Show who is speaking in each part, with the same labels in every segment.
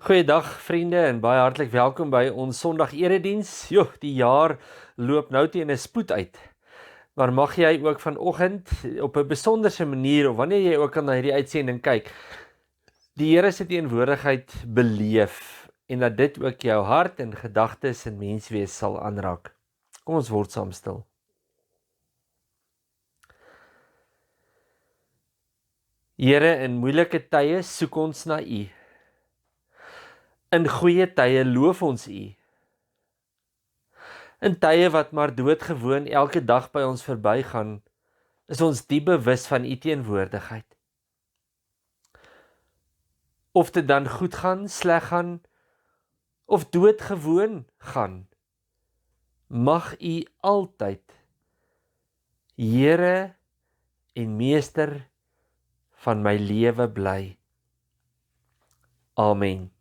Speaker 1: Goeiedag vriende en baie hartlik welkom by ons Sondag erediens. Die jaar loop nou teen 'n spoed uit. Maar mag jy ook vanoggend op 'n besonderse manier of wanneer jy ook aan hierdie uitsending kyk, die Here se teenwoordigheid beleef en dat dit ook jou hart en gedagtes en menswees sal aanraak. Kom ons word saam stil. Here, in moeilike tye soek ons na U. In goeie tye loof ons U. In tye wat maar doodgewoon elke dag by ons verbygaan, is ons diep bewus van U teenwoordigheid. Of dit dan goed gaan, sleg gaan, of doodgewoon gaan, mag U altyd Here en Meester van my lewe bly. Amen.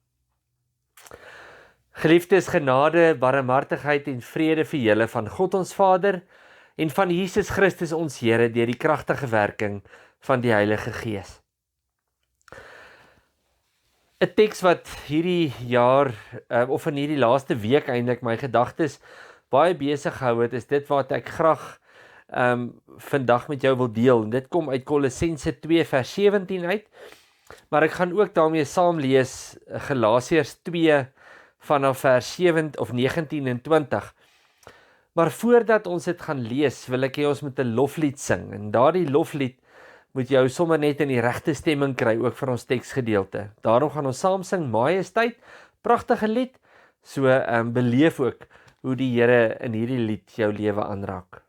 Speaker 1: Geliefdes, genade, barmhartigheid en vrede vir julle van God ons Vader en van Jesus Christus ons Here deur die kragtige werking van die Heilige Gees. 'n Teks wat hierdie jaar of in hierdie laaste week eintlik my gedagtes baie besig gehou het, is dit wat ek graag vandag met jou wil deel. En dit kom uit Kolossense 2 vers 17 uit. Maar ek gaan ook daarmee saam lees Galasiërs 2 vanaf vers 7 of 19 en 20. Maar voordat ons dit gaan lees, wil ek hê ons moet 'n loflied sing. En daardie loflied moet jou sommer net in die regte stemming kry, ook vir ons teksgedeelte. Daarom gaan ons saam sing Majesteit, pragtige lied. So beleef ook hoe die Here in hierdie lied jou lewe aanraak.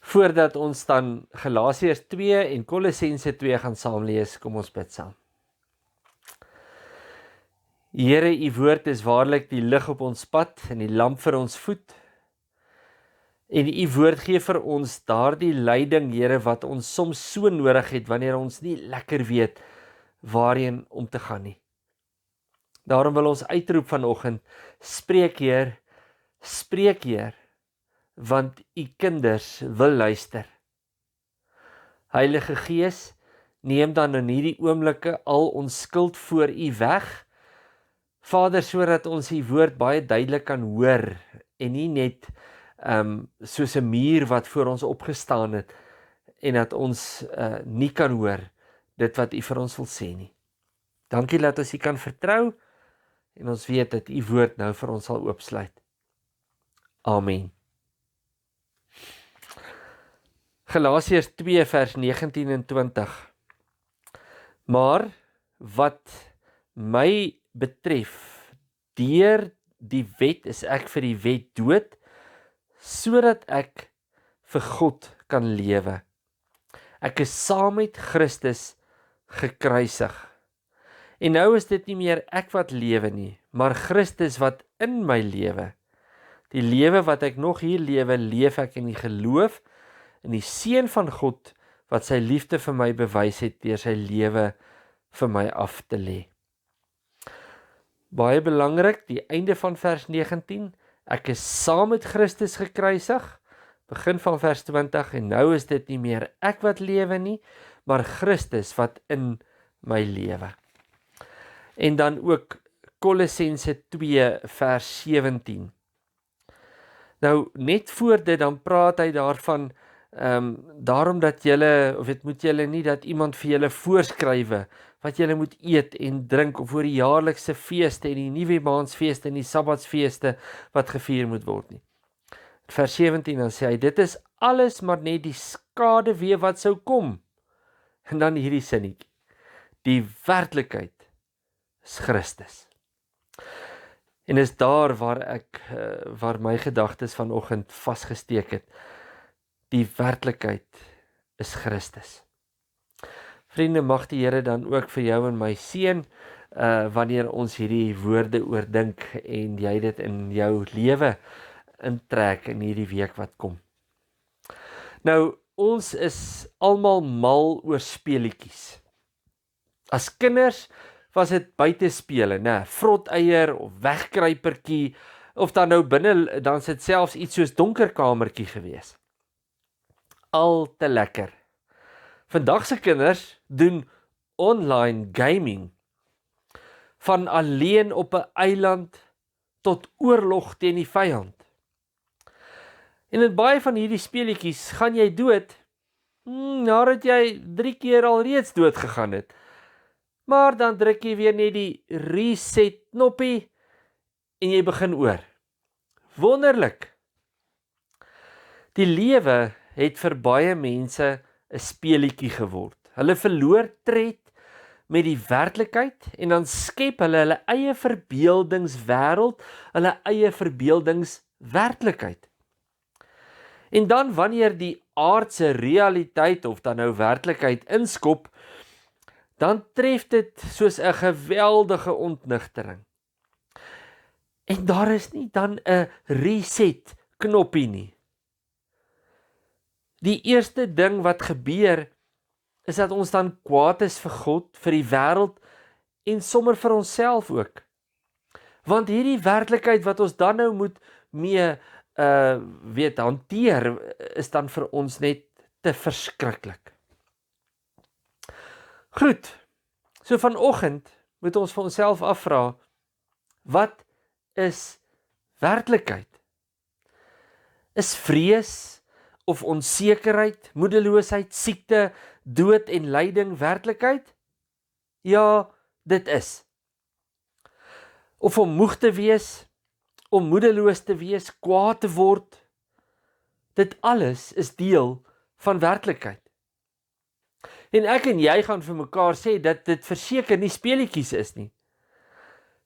Speaker 1: Voordat ons dan Galasiërs 2 en Kolossense 2 gaan saam lees, kom ons bid saam. Here, U woord is waarlik die lig op ons pad en die lamp vir ons voet. En U woord gee vir ons daardie leiding, Here, wat ons soms so nodig het wanneer ons nie lekker weet waarheen om te gaan nie. Daarom wil ons uitroep vanoggend, spreek Heer, want U kinders wil luister. Heilige Gees, neem dan in hierdie oomblikke al ons skuld voor U weg, Vader, sodat ons die woord baie duidelik kan hoor en nie net soos 'n muur wat voor ons opgestaan het en dat ons nie kan hoor dit wat U vir ons wil sê nie. Dankie dat ons U kan vertrou en ons weet dat U woord nou vir ons sal oopsluit. Amen. Galasiërs 2 vers 19 en 20. Maar wat my betref, deur die wet is ek vir die wet dood, sodat ek vir God kan lewe. Ek is saam met Christus gekruisig. En nou is dit nie meer ek wat lewe nie, maar Christus wat in my lewe. Die lewe wat ek nog hier lewe, leef ek in die geloof in die Seun van God, wat sy liefde vir my bewys het deur sy lewe vir my af te lê. Baie belangrik, die einde van vers 19, ek is saam met Christus gekruisig, begin van vers 20, en nou is dit nie meer ek wat lewe nie, maar Christus wat in my lewe. En dan ook Kolossense 2 vers 17. Nou, net voor dit, dan praat hy daarvan, daarom dat julle, of dit moet julle nie dat iemand vir julle voorskrywe, wat julle moet eet en drink, of oor die jaarlikse feeste en die nuwemaansfeeste en die sabbatsfeeste wat gevier moet word nie. Vers 17 dan sê hy, dit is alles maar net die skade weer wat sou kom. En dan hierdie sinnetjie, die werklikheid is Christus. En is daar waar my gedagtes vanoggend vasgesteek het. Die werklikheid is Christus. Vriende, mag die Here dan ook vir jou en my seën, wanneer ons hierdie woorde oordink en jy dit in jou lewe intrek in hierdie week wat kom. Nou, ons is almal mal oor speletjies. As kinders was dit buitespele, né? Vroteier of wegkruipertjie, of dan nou binne, dan is dit selfs iets soos donkerkamertjie gewees. Al te lekker. Vandag se kinders doen online gaming. Van alleen op 'n eiland tot oorlog teen die vyand. En in baie van hierdie speletjies gaan jy dood, nadat jy 3 keer al reeds dood gegaan het. Maar dan druk jy weer net die reset knoppie en jy begin oor. Wonderlik. Die lewe het vir baie mense 'n speletjie geword. Hulle verloor tred met die werklikheid en dan skep hulle eie verbeeldingswêreld, hulle eie verbeeldingswerklikheid. En dan wanneer die aardse realiteit of dan nou werklikheid inskop, dan tref dit soos 'n geweldige ontnigtering. En daar is nie dan 'n reset knoppie nie. Die eerste ding wat gebeur, is dat ons dan kwaad is vir God, vir die wêreld en sommer vir onsself ook. Want hierdie werklikheid wat ons dan nou moet mee hanteer, is dan vir ons net te verskriklik. Goed, so vanoggend moet ons vir onsself afvra, wat is werklikheid? Is vrees of onsekerheid, moedeloosheid, siekte, dood en lyding werklikheid? Ja, dit is. Of om moeg te wees, om moedeloos te wees, kwaad te word, dit alles is deel van werklikheid. En ek en jy gaan vir mekaar sê dat dit verseker nie speletjies is nie.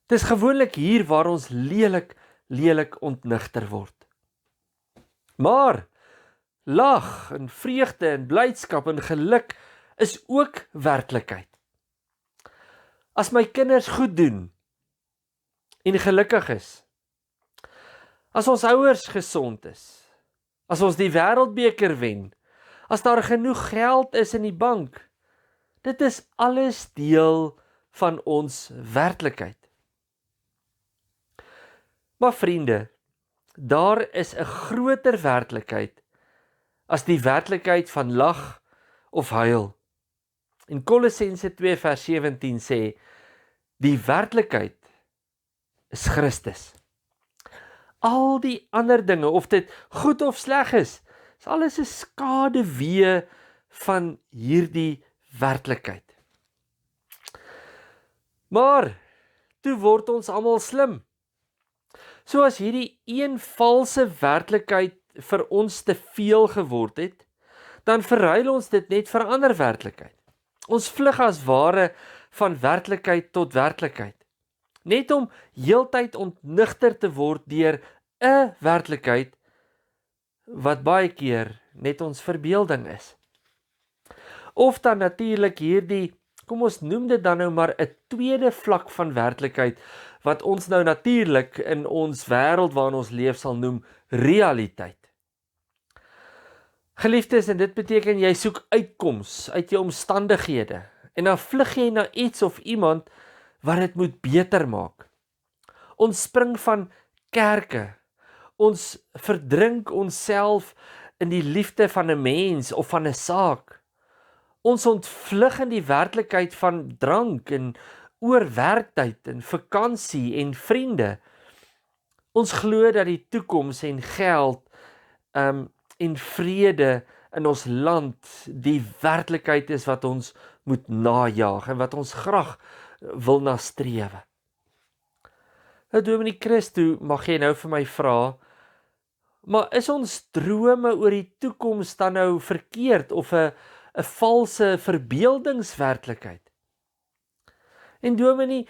Speaker 1: Dit is gewoonlik hier waar ons lelik ontnigter word. Maar lag en vreugde en blydskap en geluk is ook werklikheid. As my kinders goed doen en gelukkig is, as ons ouers gesond is, as ons die wêreldbeker wen, as daar genoeg geld is in die bank, dit is alles deel van ons werklikheid. Maar vriende, daar is 'n groter werklikheid as die werklikheid van lag of huil. En Kolossense 2 vers 17 sê, die werklikheid is Christus. Al die ander dinge, of dit goed of sleg is alles 'n skaduwee van hierdie werklikheid. Maar, toe word ons almal slim. So as hierdie een valse werklikheid vir ons te veel geword het, dan verruil ons dit net vir 'n ander werklikheid. Ons vlug as ware van werklikheid tot werklikheid. Net om heeltyd ontnigter te word deur 'n werklikheid wat baie keer net ons verbeelding is. Of dan natuurlik hierdie, kom ons noem dit dan nou maar 'n tweede vlak van werklikheid, wat ons nou natuurlik in ons wêreld waarin ons leef sal noem realiteit. Geliefdes, en dit beteken jy soek uitkoms uit jou omstandighede, en dan vlug jy na iets of iemand wat dit moet beter maak. Ons spring van kerke, ons verdrink onsself in die liefde van 'n mens of van 'n saak. Ons ontvlug in die werklikheid van drank en oorwerktyd en vakansie en vriende. Ons glo dat die toekoms en geld en vrede in ons land die werklikheid is wat ons moet najaag en wat ons graag wil nastrewe. Nou Dominee Christo, mag jy nou vir my vra, maar is ons drome oor die toekoms dan nou verkeerd of 'n valse verbeeldingswerklikheid? En Dominee,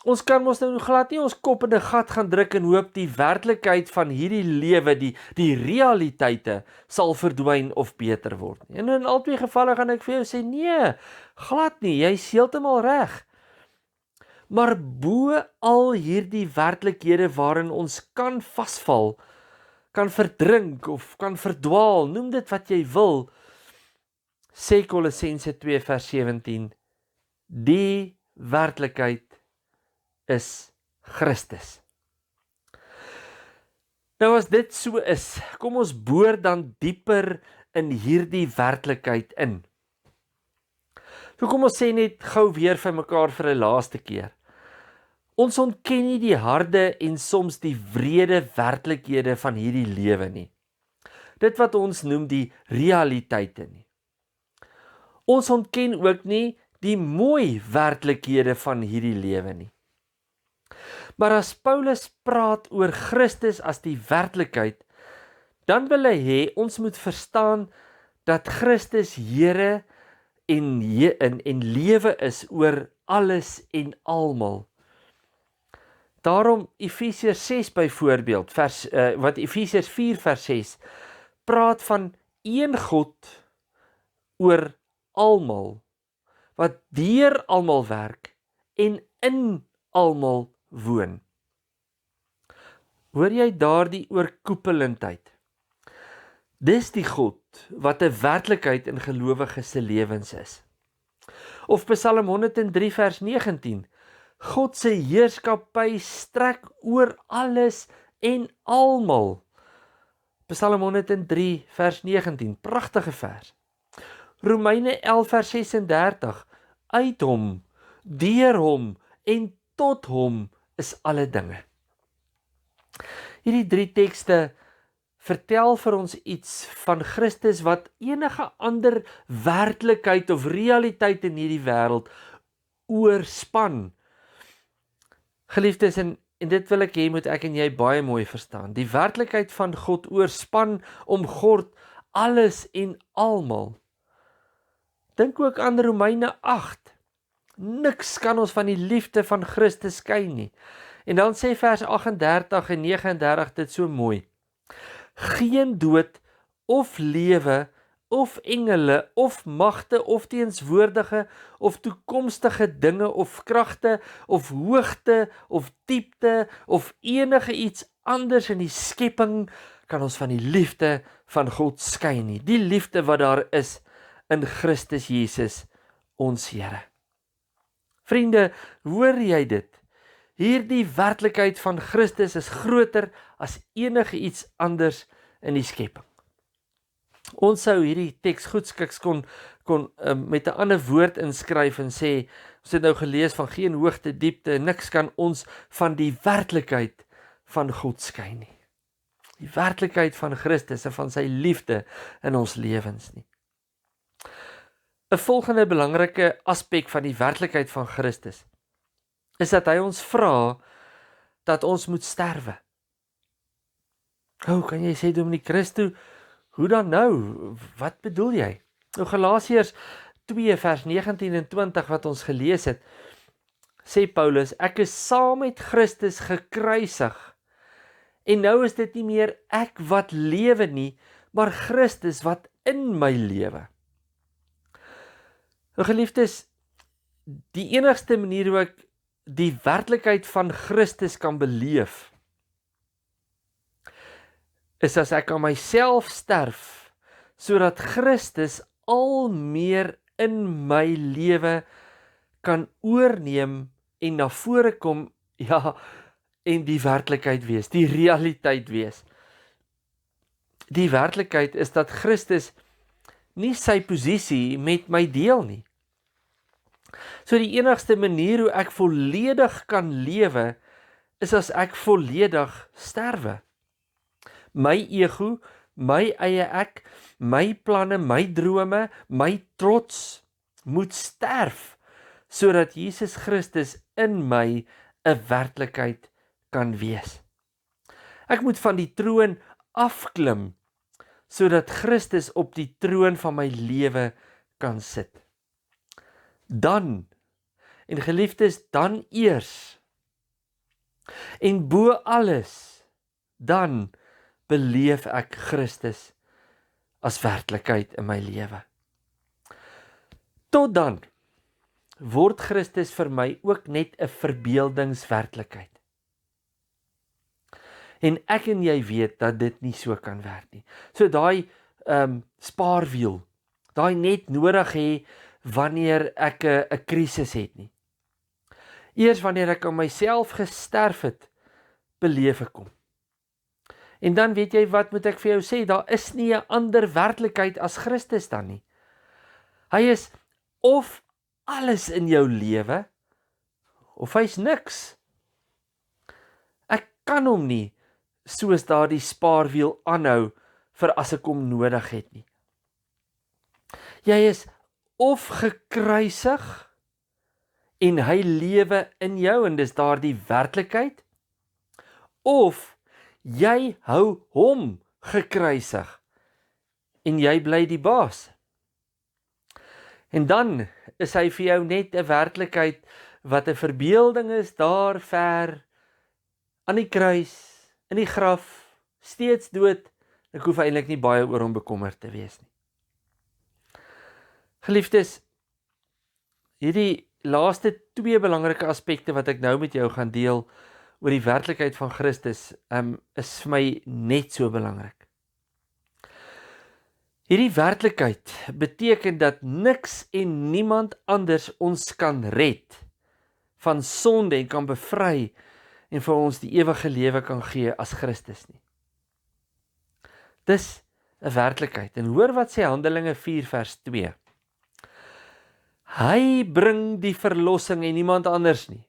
Speaker 1: ons kan mos nou glad nie ons kop in 'n gat gaan druk en hoop die werklikheid van hierdie lewe, die realiteite sal verdwyn of beter word nie. En in albei gevalle gaan ek vir jou sê, nee, glad nie, jy is heeltemal reg. Maar bo al hierdie werklikhede waarin ons kan vasval, kan verdrink of kan verdwaal, noem dit wat jy wil, sê Kolossense 2 vers 17, die werklikheid is Christus. Nou as dit so is, kom ons boor dan dieper in hierdie werklikheid in. So kom ons sê net gou weer vir mekaar vir 'n laaste keer. Ons ontken nie die harde en soms die wrede werklikhede van hierdie lewe nie. Dit wat ons noem die realiteite nie. Ons ontken ook nie die mooi werklikhede van hierdie lewe nie. Maar as Paulus praat oor Christus as die werklikheid, dan wil hy hê ons moet verstaan dat Christus Here en lewe is oor alles en almal. Daarom Efesiërs 6 byvoorbeeld, wat Efesiërs 4 vers 6, praat van een God oor almal, wat deur almal werk en in almal woon. Hoor jy daardie oorkoepelendheid? Dis die God wat 'n werklikheid in gelowiges se lewens is. Of Psalm 103 vers 19, God se heerskappy strek oor alles en almal. Psalm 103 vers 19, pragtige vers. Romeine 11 vers 36, uit hom, deur hom en tot hom is alle dinge. Hierdie 3 tekste vertel vir ons iets van Christus wat enige ander werklikheid of realiteit in hierdie wêreld oorspan. Geliefdes, en dit wil ek hê moet ek en jy baie mooi verstaan. Die werklikheid van God oorspan omgord alles en almal. Dink ook aan Romeine 8. Niks kan ons van die liefde van Christus skei nie. En dan sê vers 38 en 39 dit so mooi. Geen dood of lewe of engele of magte of teenswoordige of toekomstige dinge of kragte of hoogte of diepte of enige iets anders in die skepping kan ons van die liefde van God skei nie. Die liefde wat daar is in Christus Jesus, ons Here. Vriende, hoor jy dit? Hierdie werklikheid van Christus is groter as enige iets anders in die skepping. Ons sou hierdie teks goedskiks kon kon met 'n ander woord inskryf en sê, ons het nou gelees van geen hoogte, diepte, niks kan ons van die werklikheid van God skei nie. Die werklikheid van Christus en van sy liefde in ons lewens nie. 'n Volgende belangrike aspek van die werklikheid van Christus is dat hy ons vra dat ons moet sterwe. Hoe kan jy sê, Dominee Christo, hoe dan nou? Wat bedoel jy? Nou Galasiërs 2 vers 19 en 20 wat ons gelees het, sê Paulus, ek is saam met Christus gekruisig, en nou is dit nie meer ek wat lewe nie, maar Christus wat in my lewe. Nou geliefdes, die enigste manier hoe ek die werklikheid van Christus kan beleef, is as ek aan myself sterf, sodat Christus al meer in my lewe kan oorneem en na vore kom, ja, en die werklikheid wees, die realiteit wees. Die werklikheid is dat Christus nie sy posisie met my deel nie. So die enigste manier hoe ek volledig kan lewe, is as ek volledig sterwe. My ego, my eie ek, my planne, my drome, my trots moet sterf, sodat Jesus Christus in my 'n werklikheid kan wees. Ek moet van die troon afklim, sodat Christus op die troon van my lewe kan sit. Dan, en geliefdes, dan eers, en bo alles, dan beleef ek Christus as werklikheid in my lewe. Tot dan word Christus vir my ook net 'n verbeeldingswerklikheid. En ek en jy weet dat dit nie so kan werk nie. So daai spaarwiel, daai net nodig hê wanneer ek 'n krisis het nie. Eers wanneer ek aan myself gesterf het, beleef ek hom. En dan weet jy wat moet ek vir jou sê, daar is nie 'n ander werklikheid as Christus dan nie. Hy is of alles in jou lewe, of hy's niks. Ek kan hom nie soos daardie spaarwiel aanhou vir as ek hom nodig het nie. Jy is of gekruisig en hy lewe in jou en dis daardie werklikheid, of jy hou hom gekruisig en jy bly die baas. En dan is hy vir jou net 'n werklikheid wat 'n verbeelding is daar ver aan die kruis, in die graf, steeds dood. Ek hoef eintlik nie baie oor hom bekommerd te wees nie. Geliefdes, hierdie laaste 2 belangrike aspekte wat ek nou met jou gaan deel oor die werklikheid van Christus, is vir my net so belangrik. Hierdie werklikheid beteken dat niks en niemand anders ons kan red van sonde en kan bevry en vir ons die ewige lewe kan gee as Christus nie. Dis 'n werklikheid. En hoor wat sê Handelinge 4 vers 2. Hy bring die verlossing en niemand anders nie.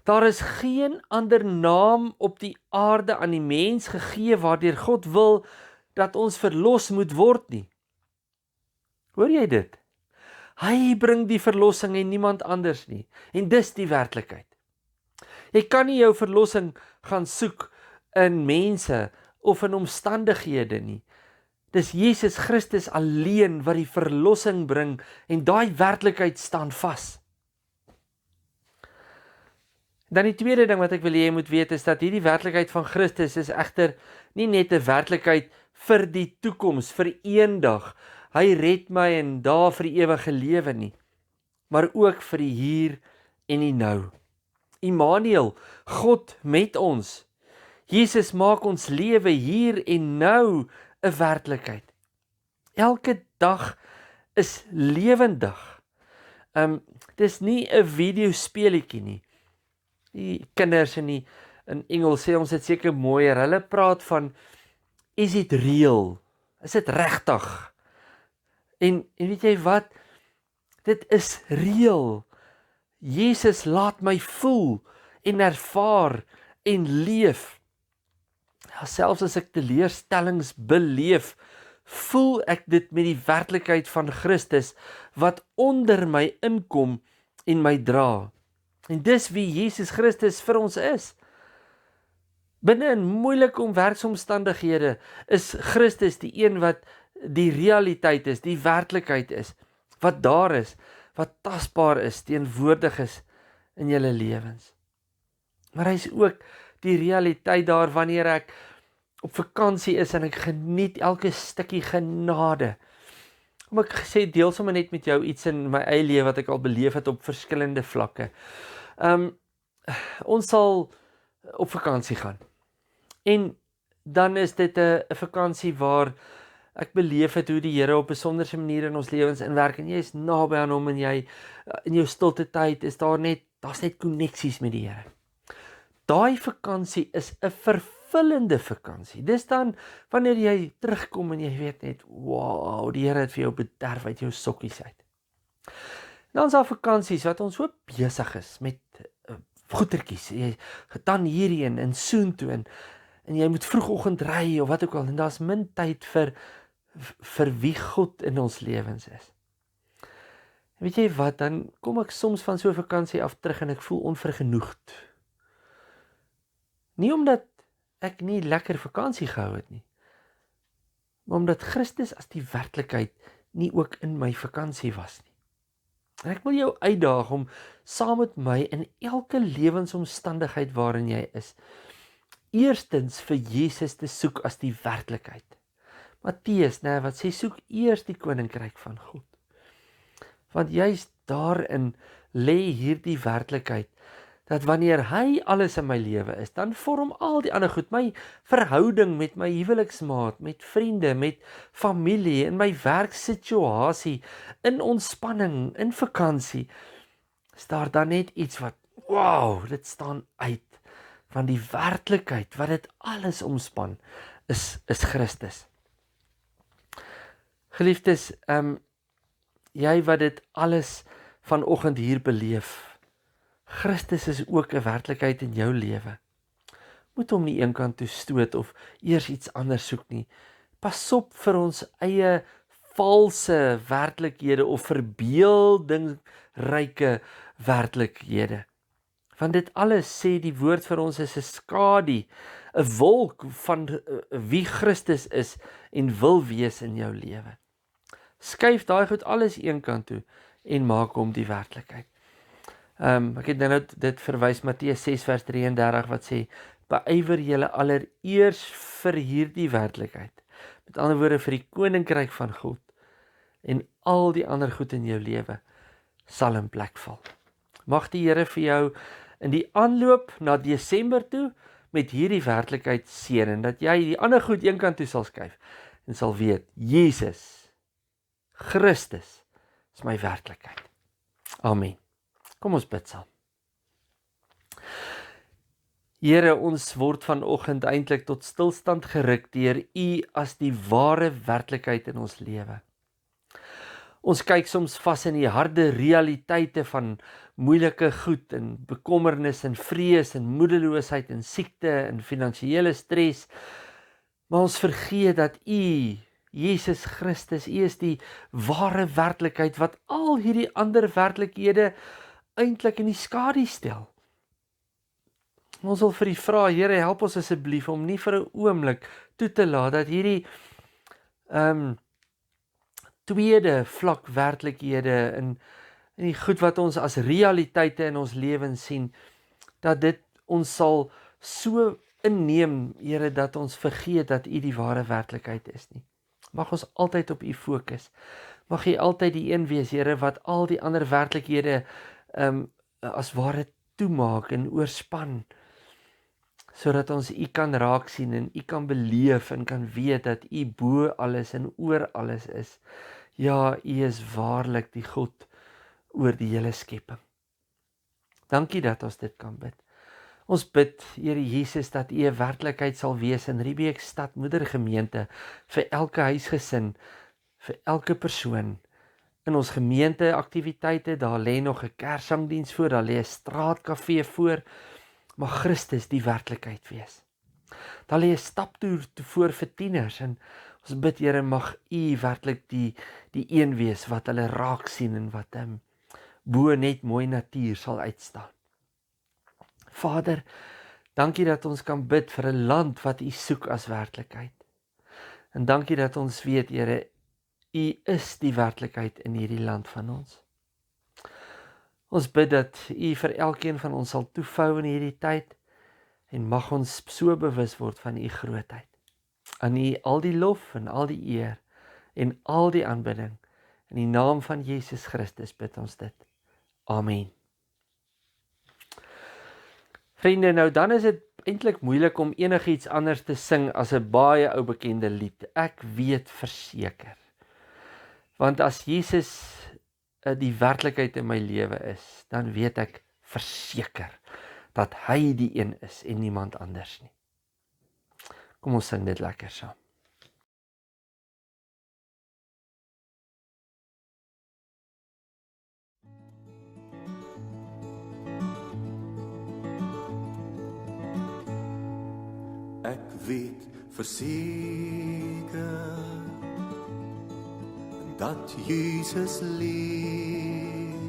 Speaker 1: Daar is geen ander naam op die aarde aan die mens gegee waardeur God wil dat ons verlos moet word nie. Hoor jy dit? Hy bring die verlossing en niemand anders nie. En dis die werklikheid. Jy kan nie jou verlossing gaan soek in mense of in omstandighede nie. Dis Jesus Christus alleen wat die verlossing bring en daai werklikheid staan vas. Dan die tweede ding wat ek wil hê jy moet weet is dat hierdie werklikheid van Christus is egter nie net 'n werklikheid vir die toekoms, vir eendag. Hy red my en daar vir die ewige lewe nie, maar ook vir die hier en die nou. Immanuel, God met ons. Jesus maak ons lewe hier en nou 'n werklikheid. Elke dag is lewendig. Dis nie 'n videospeletjie nie. Die kinders in Engels sê ons dit seker mooier. Hulle praat van, is it real? Is dit regtig? En weet jy wat? Dit is reëel. Jesus laat my voel en ervaar en leef. Ja, selfs as ek teleurstellings beleef, voel ek dit met die werklikheid van Christus wat onder my inkom en my dra. En dis wie Jesus Christus vir ons is. Binne in moeilike werksomstandighede is Christus die een wat die realiteit is, die werklikheid is, wat daar is, wat tasbaar is, teenwoordig is in julle lewens. Maar hy is ook die realiteit daar wanneer ek op vakansie is en ek geniet elke stukkie genade. Kom ek sê, deel sommer net met jou iets in my eie lewe wat ek al beleef het op verskillende vlakke. Ons sal op vakansie gaan. En dan is dit 'n vakansie waar ek beleef het hoe die Here op 'n besonderse manier in ons lewens inwerk en jy is naby aan hom en jy in jou stilte tyd is daar's net koneksies met die Here. Daai vakansie is 'n vervullende vakansie. Dis dan wanneer jy terugkom en jy weet net, wow, die Here het vir jou bederf uit jou sokkies uit. Dan is daar vakansies wat ons so besig is met goetertjies. Jy dan hierheen en soontoe en jy moet vroegoggend ry of wat ook al en daar's min tyd vir wie God in ons lewens is. En weet jy wat, dan kom ek soms van so 'n vakansie af terug en ek voel onvergenoegd. Nie omdat ek nie lekker vakansie gehou het nie, maar omdat Christus as die werklikheid nie ook in my vakansie was nie. En ek wil jou uitdaag om saam met my in elke lewensomstandigheid waarin jy is, eerstens vir Jesus te soek as die werklikheid. Matteus, wat sê, soek eers die koninkryk van God. Want juist daarin lê hierdie werklikheid, dat wanneer hy alles in my lewe is, dan vorm al die ander goed, my verhouding met my huweliksmaat, met vriende, met familie, in my werksituasie, in ontspanning, in vakansie, is daar dan net iets wat, wow, dit staan uit, van die werklikheid, wat dit alles omspan, is Christus. Geliefdes, jy wat dit alles vanoggend hier beleef, Christus is ook 'n werklikheid in jou lewe. Moet hom nie eenkant toe stoot of eers iets anders soek nie. Pas op vir ons eie valse werklikhede of verbeeldingryke werklikhede. Want dit alles, sê die woord vir ons, is 'n skadu, 'n wolk van wie Christus is en wil wees in jou lewe. Skuif daai goed alles eenkant toe en maak hom die werklikheid. Ek het nou dit verwys Matteus 6 vers 33 wat sê, beywer julle allereers vir hierdie werklikheid. Met ander woorde vir die koninkryk van God en al die ander goed in jou lewe sal in plek val. Mag die Here vir jou in die aanloop na Desember toe met hierdie werklikheid seën en dat jy die ander goed eenkant toe sal skuif en sal weet, Jesus Christus is my werklikheid. Amen. Kom ons bid saam. Here, ons word vanoggend eintlik tot stilstand geruk deur U as die ware werklikheid in ons lewe. Ons kyk soms vas in die harde realiteite van moeilike goed en bekommernis en vrees en moedeloosheid en siekte en finansiële stres, maar ons vergeet dat U, Jesus Christus, U is die ware werklikheid wat al hierdie ander werklikhede eintlik in die skadu stel. Ons wil vir U vra, Here, help ons asseblief om nie vir 'n oomblik toe te laat dat hierdie tweede vlak werklikhede en die goed wat ons as realiteite in ons lewens sien, dat dit ons sal so inneem, Here, dat ons vergeet dat U die ware werklikheid is nie. Mag ons altyd op U fokus. Mag U altyd die een wees, Here, wat al die ander werklikhede as ware toemaak en oorspan, sodat ons U kan raak sien en U kan beleef en kan weet dat U bo alles en oor alles is. Ja, U is waarlik die God oor die hele skepping. Dankie dat ons dit kan bid. Ons bid, Here Jesus, dat U 'n werklikheid sal wees in Riebeeck Stad Moedergemeente vir elke huisgesin, vir elke persoon in ons gemeenteaktiwiteite. Daar lê nog 'n kerssangdiens voor, daar lê 'n straatkafee voor. Mag Christus die werklikheid wees. Daar lê 'n staptoer voor vir tieners en ons bid, Here, mag U werklik die een wees wat hulle raak sien en wat bo net mooi natuur sal uitstaan. Vader, dankie dat ons kan bid vir 'n land wat U soek as werklikheid. En dankie dat ons weet, Here, U is die werklikheid in hierdie land van ons. Ons bid dat U vir elkeen van ons sal toevou in hierdie tyd en mag ons so bewus word van U grootheid. Aan U al die lof en al die eer en al die aanbidding. In die naam van Jesus Christus bid ons dit. Amen. Vriende, nou dan is dit eintlik moeilik om enigiets anders te sing as 'n baie ou bekende lied. Ek weet verseker. Want as Jesus die werklikheid in my lewe is, dan weet ek verseker dat hy die een is en niemand anders nie. Kom ons sing dit lekker saam.
Speaker 2: Ek weet verseker dat Jesus leef.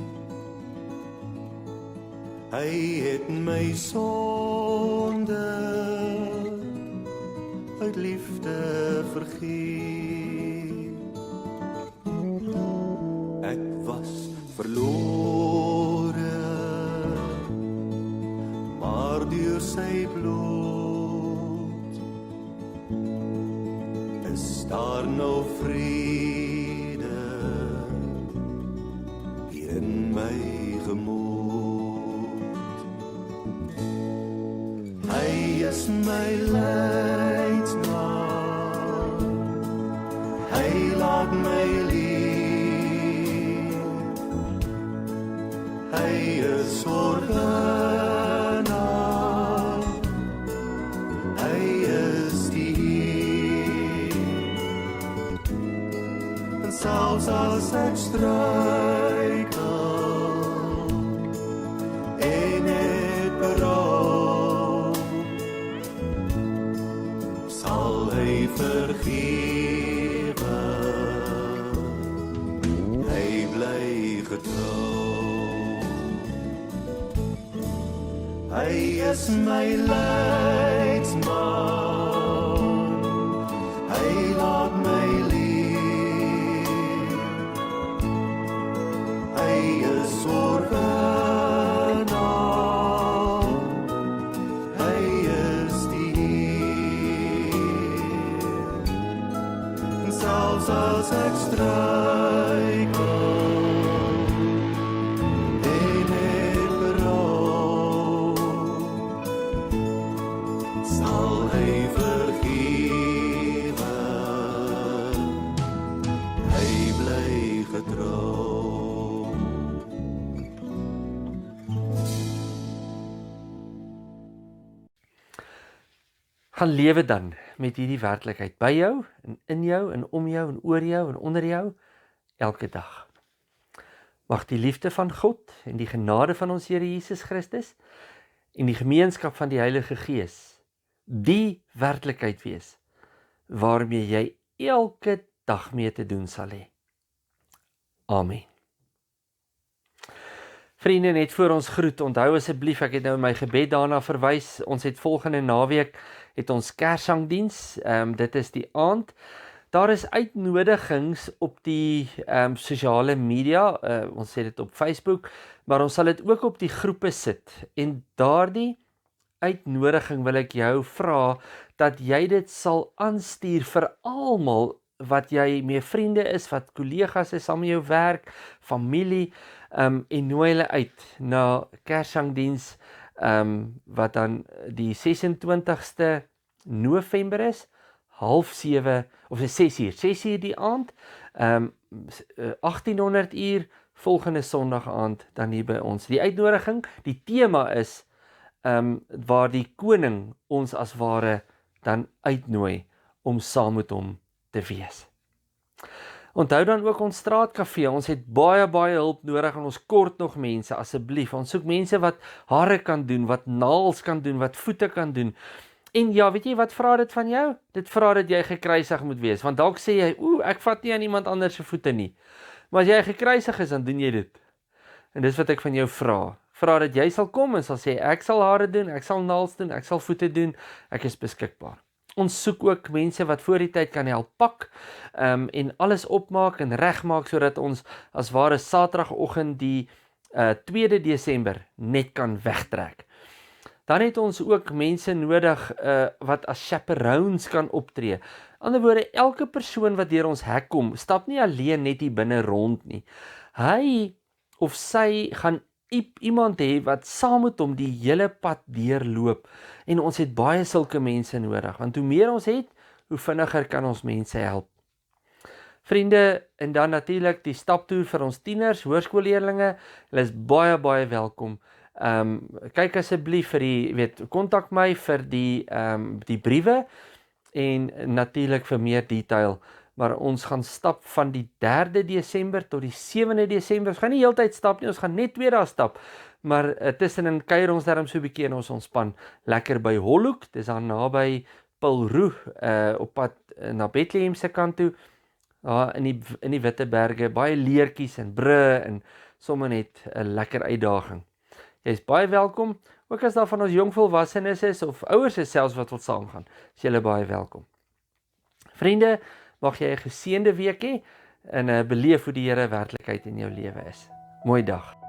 Speaker 2: Hy het my sonde uit liefde vergeef. Ek was verlore, maar deur sy bloed is daar nou vrede hier in my gemoed. Hy is my leidsman, hy laat my leef, hy is sorgenaar, hy is die Heer. En selfs as ek struikel en het berou, sal hy vergewe, hy bly getrou. Hy is my leidsman, hy laat my leef, hy is sorgenaar, hy is die Heer. En selfs as ek struikel en het berou, sal hy vergewe, hy bly getrou.
Speaker 1: Gaan lewe dan met hierdie werklikheid by jou, en in jou, en om jou, en oor jou, en onder jou, elke dag. Mag die liefde van God en die genade van ons Here Jesus Christus en die gemeenskap van die Heilige Gees die werklikheid wees waarmee jy elke dag mee te doen sal hê. Amen. Vriende, net voor ons groet, onthou asseblief, ek het nou in my gebed daarna verwys, ons het volgende naweek het ons kerssangdiens, dit is die aand. Daar is uitnodigings op die sosiale media, ons sê dit op Facebook, maar ons sal dit ook op die groepe sit. En daardie uitnodiging wil ek jou vra dat jy dit sal aanstuur vir almal wat jy mee vriende is, wat kollegas is, saam met jou werk, familie, en nooi hulle uit na kerssangdiens, wat dan die 26ste November is, 6:30 of 6 uur die aand, 1800 uur, volgende Sondag aand dan hier by ons. Die uitnodiging, die tema is waar die koning ons as ware dan uitnooi om saam met hom te wees. Onthou dan ook ons straatkafee, ons het baie hulp nodig en ons kort nog mense, asseblief. Ons soek mense wat hare kan doen, wat naels kan doen, wat voete kan doen. En ja, weet jy wat vra dit van jou? Dit vra dat jy gekruisig moet wees, want dalk sê jy, ek vat nie aan iemand anders se voete nie. Maar as jy gekruisig is, dan doen jy dit. En dis wat ek van jou vra. Vra dat jy sal kom en sal sê, ek sal hare doen, ek sal naels doen, ek sal voete doen, ek is beskikbaar. Ons soek ook mense wat voor die tyd kan help pak en alles opmaak en regmaak sodat ons as ware Saterdagoggend die 2 Desember net kan wegtrek. Dan het ons ook mense nodig wat as chaperones kan optree. Aan die ander woorde, elke persoon wat deur ons hek kom, stap nie alleen net hier binne rond nie. Hy of sy gaan iemand hê wat saam met hom die hele pad deurloop. En ons het baie sulke mense nodig, want hoe meer ons het, hoe vinniger kan ons mense help. Vriende, en dan natuurlik die staptoer vir ons tieners, hoërskoolleerlinge, hulle is baie welkom. Kyk asseblief vir die, kontak my vir die briewe en natuurlik vir meer detail. Maar ons gaan stap van die 3 Desember tot die 7 Desember. Ons gaan nie heeltyd stap nie, ons gaan net 2 dae stap. Maar tussenin kuier ons daarom so 'n bietjie en ons ontspan lekker by Holhoek. Dis daar naby Paulroe op pad na Bethlehem se kant toe. Daar in die Witteberge, baie leertjies en brûe en sommer net 'n lekker uitdaging. Jy is baie welkom, ook as daar van ons jong volwassenes is of ouers is selfs wat wil saamgaan. Is julle baie welkom. Vriende, mag jy 'n geseënde week hê en beleef hoe die Here werklikheid in jou lewe is. Mooi dag.